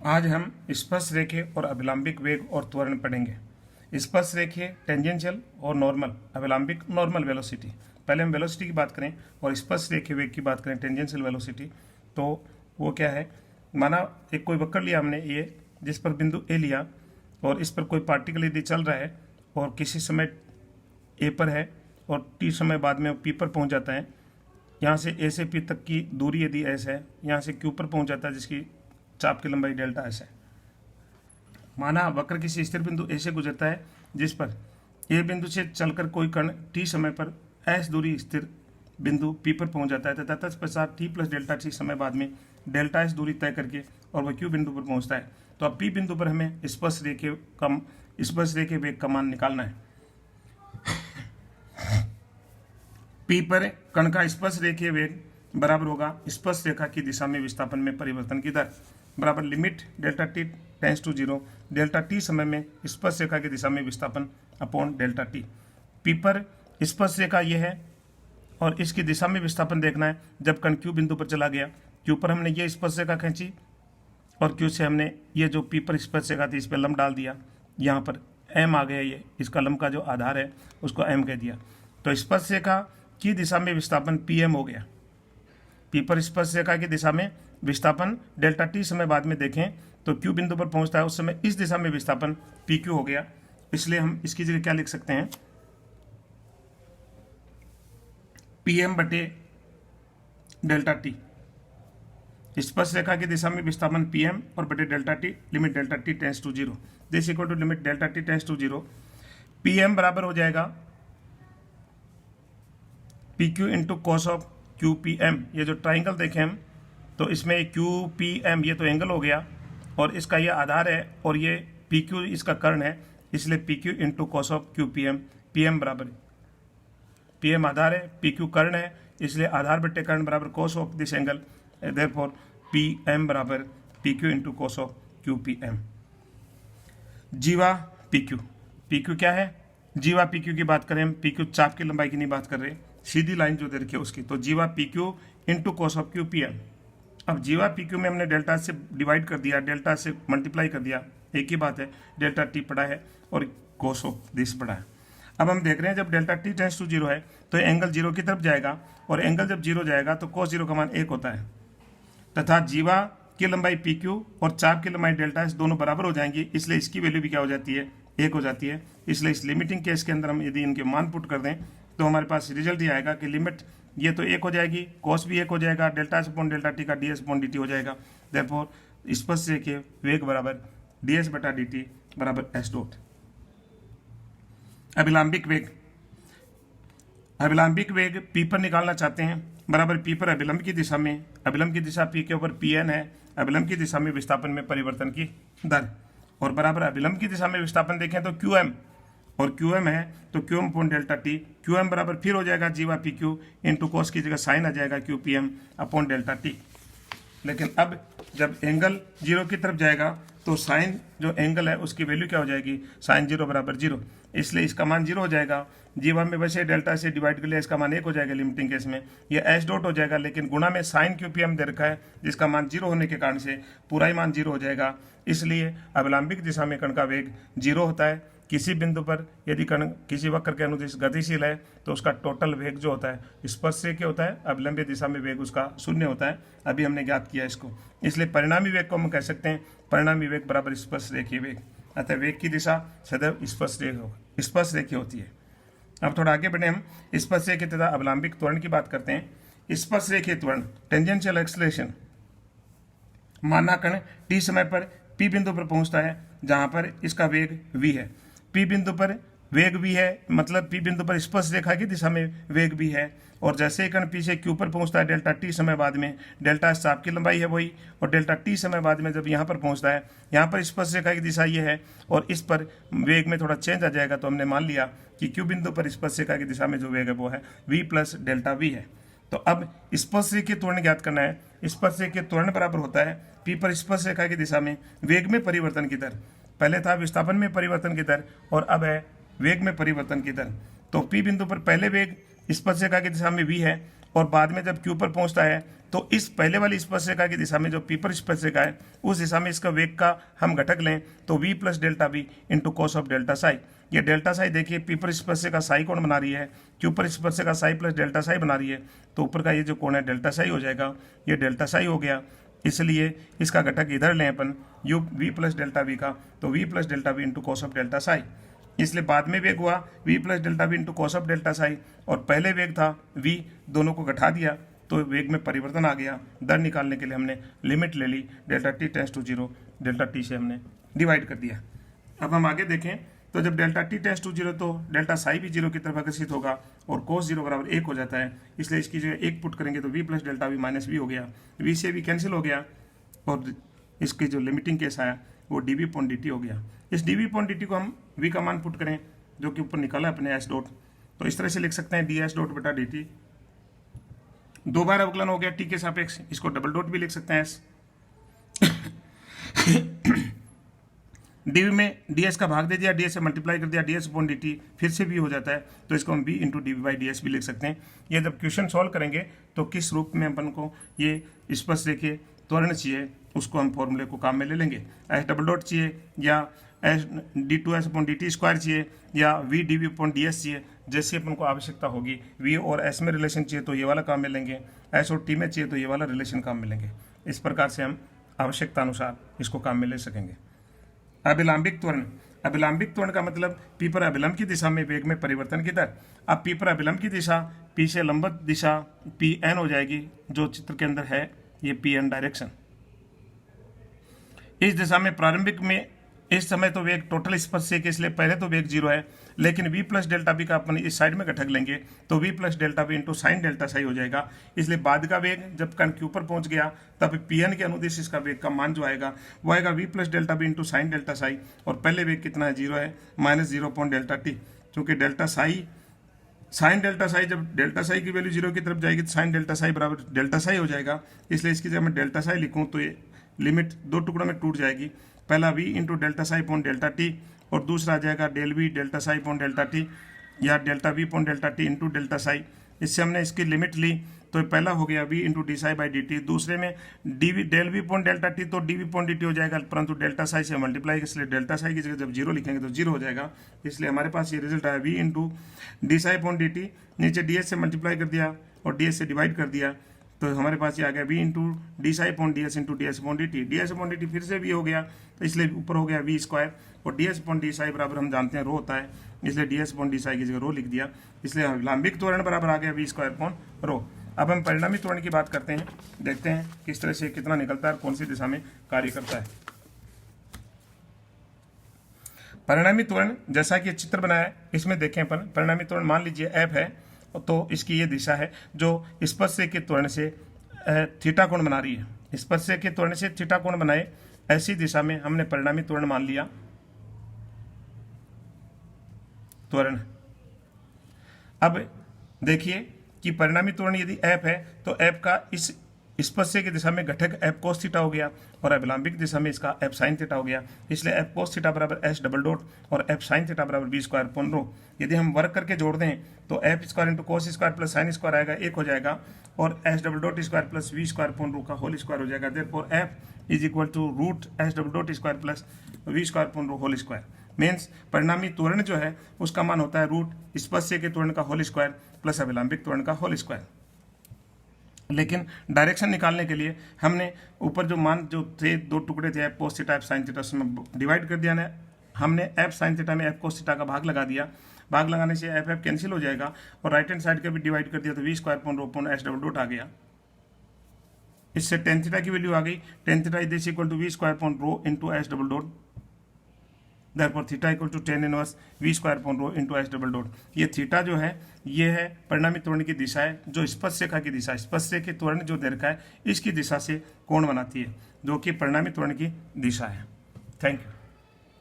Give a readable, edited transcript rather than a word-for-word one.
आज हम स्पर्श रेखे और अभिलंबिक वेग और त्वरण पढ़ेंगे। स्पर्श रेखे टेंजेंशियल और नॉर्मल, अभिलंबिक नॉर्मल वेलोसिटी। पहले हम वेलोसिटी की बात करें और स्पर्श रेखे वेग की बात करें, टेंजेंशियल वेलोसिटी। तो वो क्या है, माना एक कोई वक्र लिया हमने ये, जिस पर बिंदु ए लिया और इस पर कोई पार्टिकल यदि चल रहा है और किसी समय ए पर है और टी समय बाद में पी पर पहुंच जाता है। यहाँ से ए से पी तक की दूरी यदि एस है, यहाँ से क्यू पर पहुंच जाता है जिसकी चाप की लंबाई डेल्टा एस है। माना वक्र किसी स्थिर बिंदु ए से गुजरता है जिस पर ए बिंदु से चलकर कोई कण टी समय पर एस दूरी स्थिर बिंदु पी पर पहुंच जाता है तथा तत्पश्चात टी प्लस डेल्टा टी समय बाद में डेल्टा एस दूरी तय करके और वह क्यू बिंदु पर पहुंचता है। तो अब पी बिंदु पर हमें स्पर्श रेखे वेग का मान निकालना है। पी पर कण का स्पर्श रेखीय वेग बराबर होगा स्पर्श रेखा की दिशा में विस्थापन में परिवर्तन की दर बराबर limit delta t tends to 0, delta t समय में स्पर्श रेखा की दिशा में विस्थापन अपॉन डेल्टा टी। पी पर स्पर्श रेखा यह है और इसकी दिशा में विस्थापन देखना है जब कण क्यू बिंदु पर चला गया। क्यू पर हमने ये स्पर्श रेखा खींची और क्यू से हमने ये जो पी पर स्पर्श रेखा थी इस पर लंब डाल दिया। यहाँ पर एम आ गया, ये इसका लंब का जो आधार है उसको एम कह दिया। तो स्पर्श रेखा की दिशा में विस्थापन पी एम हो गया। पी पर स्पर्श रेखा की दिशा में विस्थापन डेल्टा टी समय बाद में देखें तो क्यू बिंदु पर पहुंचता है उस समय इस दिशा में विस्थापन पी क्यू हो गया। इसलिए हम इसकी जगह क्या लिख सकते हैं, पी एम बटे डेल्टा टी। स्पर्श रेखा की दिशा में विस्थापन पी एम और बटे delta t, limit delta t tends to 0 this equal to limit delta t tends to 0। P M बराबर हो जाएगा P Q into cos of Q P M. ये जो ट्राइंगल देखें हम तो इसमें क्यू पी एम ये तो एंगल हो गया और इसका ये आधार है और ये पी क्यू इसका कर्ण है, इसलिए P Q into cos of Q P M. P M बराबर पी एम आधार है, पी क्यू कर्ण है, इसलिए आधार बट्टे कर्ण बराबर cos of this angle, therefore P M बराबर P Q into cos of Q P M. जीवा पी क्यू, पी क्यू क्या है, जीवा पी क्यू की बात करें हम, पी क्यू चाप की लंबाई की नहीं बात कर रहे, सीधी लाइन जो दे रखी है उसकी। तो जीवा P Q into cos of Q P M. अब जीवा पी क्यू में हमने डेल्टा से डिवाइड कर दिया, डेल्टा से मल्टीप्लाई कर दिया, एक ही बात है, डेल्टा टी पड़ा है और कॉस ऑफ दिस पड़ा है। अब हम देख रहे हैं जब डेल्टा टी टेंस टू 0 है तो एंगल 0 की तरफ जाएगा और एंगल जब 0 जाएगा तो कॉस 0 का मान 1 होता है तथा जीवा की लंबाई पी क्यू और चाप की लंबाई डेल्टा एस दोनों बराबर हो जाएंगी, इसलिए इसकी वैल्यू भी क्या हो जाती है, 1 हो जाती है। इसलिए इस लिमिटिंग केस के अंदर हम यदि इनके मान पुट कर दें तो हमारे पास रिजल्ट ये आएगा कि लिमिट ये तो 1 हो जाएगी, कॉस भी 1 हो जाएगा, delta S upon delta T का D S upon D T हो जाएगा। देयरफॉर स्पर्श रेखीय वेग बराबर डी एस बटा डी टी बराबर एस डॉट। अभिलंबिक वेग, अभिलंबिक वेग पी पर निकालना चाहते हैं बराबर पी पर अभिलंब की दिशा में, अभिलंब की दिशा पी के ऊपर पी एन है, अभिलंब की दिशा में विस्थापन में परिवर्तन की दर और बराबर अभिलंब की दिशा में विस्थापन देखें तो क्यू एम और क्यू एम है तो Q M upon delta t. Q M बराबर फिर हो जाएगा जीवा पी क्यू इंटू कॉस की जगह साइन आ जाएगा Q P M upon delta t. लेकिन अब जब एंगल 0 की तरफ जाएगा तो साइन जो एंगल है उसकी वैल्यू क्या हो जाएगी, साइन 0 बराबर 0, इसलिए इसका मान 0 हो जाएगा। जीवा में वैसे डेल्टा से डिवाइड कर लिया, इसका मान 1 हो जाएगा लिमिटिंग केस में, ये एस डॉट हो जाएगा, लेकिन गुणा में साइन क्यू पी एम दे रखा है जिसका मान 0 होने के कारण से पूरा ही मान 0 हो जाएगा। इसलिए अभिलंबिक दिशा में कण का वेग 0 होता है। किसी बिंदु पर यदि कण किसी वक्र के अनुदिश गतिशील है तो उसका टोटल वेग जो होता है स्पर्श से क्या होता है, अभिलंबीय दिशा में वेग उसका 0 होता है। अभी हमने ज्ञात किया इसको, इसलिए परिणामी वेग को हम कह सकते हैं परिणामी वेग बराबर स्पर्श रेखीय वेग। अतः वेग की दिशा सदैव स्पर्श रेखीय होती है। अब थोड़ा आगे बढ़े, हम स्पर्श रेखीय तथा अभिलंबिक त्वरण की बात करते हैं। स्पर्श रेखीय त्वरण टेंजेंशियल एक्सेलरेशन, माना कण टी समय पर पी बिंदु पर पहुंचता है जहां पर इसका वेग v है। पी बिंदु पर वेग v है मतलब पी बिंदु पर स्पर्श रेखा की दिशा में वेग v है और जैसे ही कण पी से क्यू पर पहुंचता है डेल्टा टी समय बाद में, डेल्टा एस चाप की लंबाई है वही, और डेल्टा टी समय बाद में जब यहाँ पर पहुंचता है यहाँ पर स्पर्श रेखा की दिशा ये है और इस पर वेग में थोड़ा चेंज आ जाएगा। तो हमने मान लिया कि क्यू बिंदु पर स्पर्श रेखा की दिशा में जो वेग है वो है v प्लस डेल्टा वी है। तो अब स्पर्श रेखीय त्वरण ज्ञात करना है। स्पर्श रेखीय त्वरण बराबर होता है पी पर स्पर्श रेखा की दिशा में वेग में परिवर्तन की दर, पहले था विस्थापन में परिवर्तन की दर और अब है वेग में परिवर्तन की दर। तो पी बिंदु पर पहले वेग स्पर्श रेखा की दिशा में v है और बाद में जब क्यू पर पहुंचता है तो इस पहले वाली स्पर्शरेखा की दिशा में जो पी पर स्पर्शरेखा है उस दिशा में इसका वेग का हम घटक लें तो v plus delta V into cos of delta Sai. ये डेल्टा साई देखिए पी पर स्पर्शरेखा साई कोण बना रही है, क्यू पर स्पर्शरेखा साई प्लस डेल्टा साई बना रही है, तो ऊपर का ये जो कोण है डेल्टा साई हो जाएगा, ये डेल्टा साई हो गया। इसलिए इसका घटक इधर लें अपन यू v प्लस डेल्टा वी का, तो v plus delta V into cos of delta psi. इसलिए बाद में वेग हुआ v plus delta V into cos of delta psi, और पहले वेग था v, दोनों को घटा दिया तो वेग में परिवर्तन आ गया। दर निकालने के लिए हमने लिमिट ले ली, delta t tends to 0 delta t से हमने डिवाइड कर दिया। अब हम आगे देखें तो जब डेल्टा t टेंड्स टू 0 तो डेल्टा साई भी 0 की तरफ आकर्षित होगा और cos 0 बराबर 1 हो जाता है, इसलिए इसकी जगह 1 पुट करेंगे तो v plus delta v minus v हो गया, v से भी कैंसिल हो गया और इसकी जो लिमिटिंग केस आया वो dv अपॉन dt हो गया। इस dv अपॉन dt को हम v का मान पुट करें जो कि ऊपर निकाला अपने s डॉट, तो इस तरह से लिख सकते हैं ds डॉट बटा dt, दो बार अवकलन हो गया t के सापेक्ष, इसको डबल डॉट भी लिख सकते हैं s। dv में ds का भाग दे दिया, ds से मल्टीप्लाई कर दिया, ds अपॉन dt फिर से v हो जाता है, तो इसको हम v into D by ds भी लिख सकते हैं। ये जब क्वेश्चन सॉल्व करेंगे तो किस रूप में अपन को ये स्पष्ट रेखे त्वरण चाहिए उसको हम फॉर्मूले को काम में ले लेंगे। s डबल डॉट चाहिए या S d2s upon dt square चाहिए या v dv अपॉन ds चाहिए, जैसे अपन को आवश्यकता होगी। v और s में रिलेशन चाहिए तो ये वाला काम में लेंगे, s और t में चाहिए तो ये वाला रिलेशन काम में लेंगे। इस प्रकार से हम आवश्यकता अनुसार इसको काम में ले सकेंगे। अभिलंबिक त्वरण, अभिलंबिक त्वरण का मतलब p पर अभिलंब की दिशा में वेग में परिवर्तन की दर। अब p पर अभिलंब की दिशा p से लंबवत दिशा pn हो जाएगी, जो चित्र के अंदर है ये pn डायरेक्शन। इस दिशा में प्रारंभिक में इस समय तो वेग टोटल स्पर्श के, इसलिए पहले तो वेग 0 है, लेकिन v प्लस डेल्टा बी का अपन इस साइड में घटक लेंगे तो v plus delta b into sine delta psi हो जाएगा। इसलिए बाद का वेग जब कण q पर पहुंच गया तब pn के अनुदिश इसका वेग का मान जो आएगा वो आएगा v plus delta b into sine delta psi, और पहले वेग कितना है 0 है, माइनस 0 अपॉन डेल्टा टी, क्योंकि delta psi sine delta psi जब डेल्टा साई की वैल्यू 0 की तरफ जाएगी तो साइन डेल्टा साई बराबर डेल्टा साई हो जाएगा। इसलिए इसकी जब मैं डेल्टा साई लिखूँ तो ये लिमिट दो टुकड़ों में टूट जाएगी, पहला v into delta psi upon delta T और दूसरा आ जाएगा del v delta psi upon delta T या delta v upon delta T into delta psi. इससे हमने इसकी लिमिट ली तो पहला हो गया v into d psi by d t, दूसरे में dv del v upon delta t तो dv अपॉन डी टी हो जाएगा, परंतु डेल्टा साई से मल्टीप्लाई, इसलिए डेल्टा साई की जगह जब 0 लिखेंगे तो 0 हो जाएगा। इसलिए हमारे पास ये रिजल्ट आया v into d psi upon D T, नीचे ds से मल्टीप्लाई कर दिया और ds से डिवाइड कर दिया, तो हमारे पास ये आ गया v into d psi upon D S into D S upon D T, D S upon D T फिर से v हो गया, तो इसलिए ऊपर हो गया v स्क्वायर, और D S upon D Sai बराबर हम जानते हैं रो होता है, इसलिए D S upon D Sai की जगह रो लिख दिया, इसलिए अभिलंबिक त्वरण बराबर आ गया v स्क्वायर अपॉन रो। अब हम परिणामी त्वरण की बात करते हैं, देखते हैं किस तरह से कितना निकलता है और कौन सी दिशा में कार्य करता है। परिणामी त्वरण जैसा कि चित्र बनाया है इसमें देखें अपन, परिणामी त्वरण मान लीजिए f है तो इसकी ये दिशा है जो स्पर्श के त्वरण से थीटा कोण बना रही है, स्पर्श के त्वरण से थीटा कोण बनाए ऐसी दिशा में हमने परिणामी त्वरण मान लिया त्वरण। अब देखिए कि परिणामी त्वरण यदि f है तो f का इस स्पर्श की दिशा में घटक f cos थीटा हो गया और अभिलंबिक दिशा में इसका f sin थीटा हो गया, इसलिए f cos थीटा बराबर s डबल डॉट और f sin थीटा बराबर b स्क्वायर अपॉन रो। यदि हम वर्क करके जोड़ दें तो f square into cos square plus sine square आएगा 1 हो जाएगा, और s double dot square plus v square upon rho का होल स्क्वायर हो जाएगा। Therefore f is equal to root s double dot square plus v square upon rho whole square. Means परिणामी त्वरण जो है उसका मान होता है रूट स्पर्श के त्वरण का होल स्क्वायर प्लस अभिलंबिक त्वरण का होल स्क्वायर। लेकिन डायरेक्शन निकालने के लिए हमने ऊपर जो मान जो थे दो टुकड़े थे f cos theta f sin theta उसमें डिवाइड कर दिया ना, हमने f sin थीटा में f cos थीटा का भाग लगा दिया, भाग लगाने से f कैंसिल हो जाएगा और राइट हैंड साइड का भी डिवाइड कर दिया तो v square upon rho upon s double dot आ गया। इससे टेन थीटा की वैल्यू आ गई, tan theta is equal to v square upon rho into s double dot, therefore theta equal to tan inverse v square upon rho into s double dot. ये theta जो है ये है परिणामी त्वरण की दिशा है, जो स्पर्श रेखा की दिशा, स्पर्श के त्वरण जो दे रखा है इसकी दिशा से कोण बनाती है, जो कि परिणामी त्वरण की दिशा है। Thank you.